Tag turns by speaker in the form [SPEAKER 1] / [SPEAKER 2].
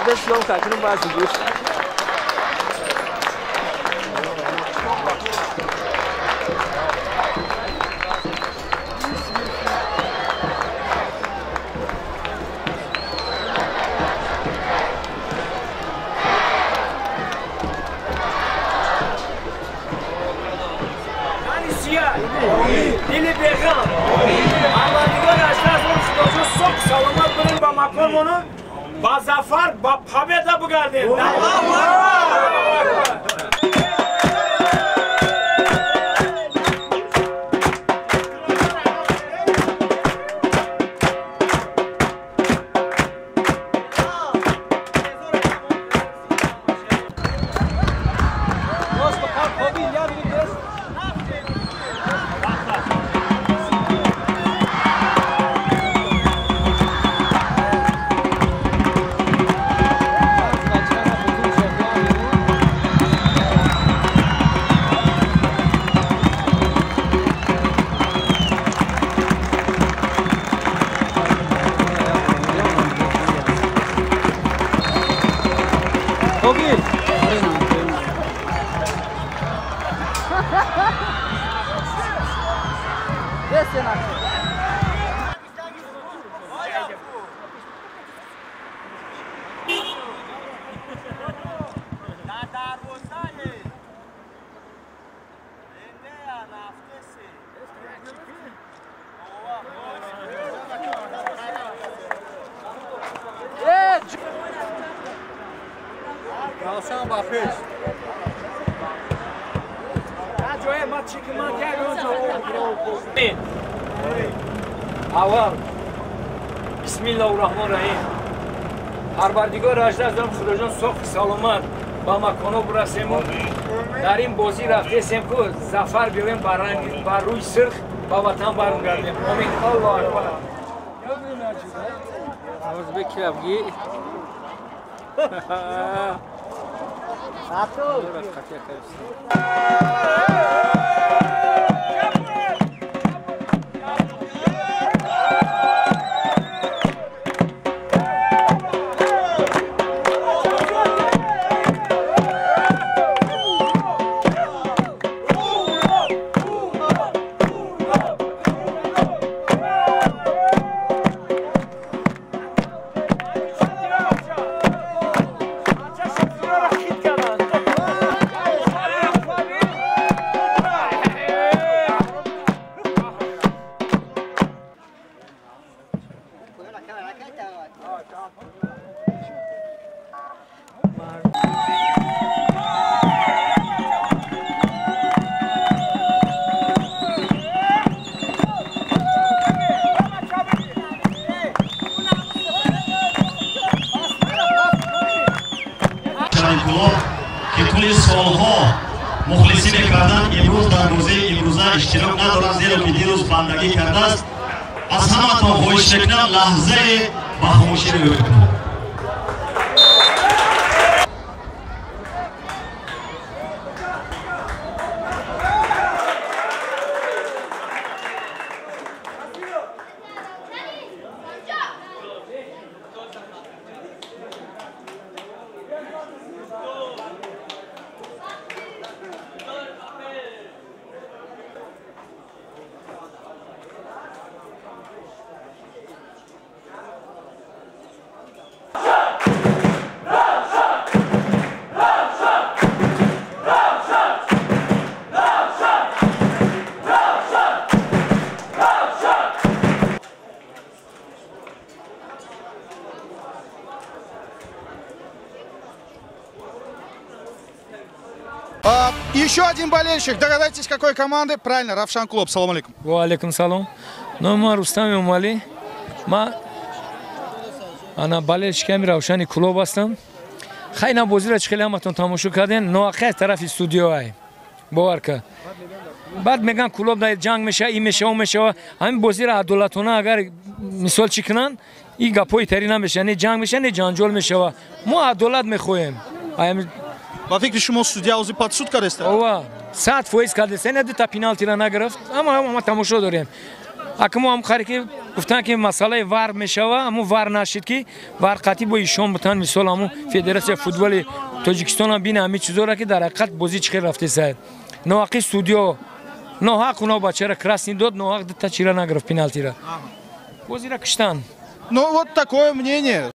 [SPEAKER 1] Kardeş yol takının bazı bu.
[SPEAKER 2] Dili Berkan. Arvadigar aşağısı oluşturucu sok salomat bunun ba makamonu ba zafar ba pabeda bu garden.
[SPEAKER 3] اول بسم الله الرحمن الرحیم پروردگار اجداد دارم خداجان سخت سلامت با مکانو برسیم در این بازی رفتیم که ظفر بیایم بر روی سرخ با وطن برگردیم آمین الله اکبر
[SPEAKER 1] Ağız bekle abi. Atıl.
[SPEAKER 4] که طول سالها مخلصی میکردن امروز در روزه امروزه اشتراک ندارن زیرا که دیروز بندگی کرده است از همه تا خواهش میکنم لحظه با خاموشی رو بکنم
[SPEAKER 5] Еще один болельщик. Догадайтесь, какой команды? Правильно, Равшан Клуб. Салам алейкум.
[SPEAKER 3] Ва алейкум салам. Ну, ма Рустам Умали. Ма ана болельщиками Равшани Клуб ҳастам. Хайна бозира чихели ҳаматон тамошо карден. Ноахир тарафи студио ай. Бовар ка. Баъд меган клуб дар ҷанг меша, ин меша, он меша. Ҳамин бозира адолатона агар мисол чӣ кунанд, ин гапҳои тарӣ намеша. Не ҷанг меша, не ҷанҷол мешава. Мо адолат мехоҳем.
[SPEAKER 5] Во фикри шумо судя ози подсуд кардест?
[SPEAKER 3] Ова 100% кардест. Не дута пеналтира нагирифт. Ама тамошо дорем. Ака мо ҳам харики гуфтанд ки масъалаи вар мешава, аммо вар нашид ки вар қатъӣ бо ишон бутанд. Мисол аммо Федератсия футболи Тоҷикистон ҳам бина ҳамин чизора ки дар ҳақиқат бозӣ чӣ хел рафта сад. Ноҳақи судиё ноҳақ оно бачара красный дод, ноҳақ дита чира нагирифт пеналтира. Бозира киштанд.
[SPEAKER 5] Ну вот такое мнение.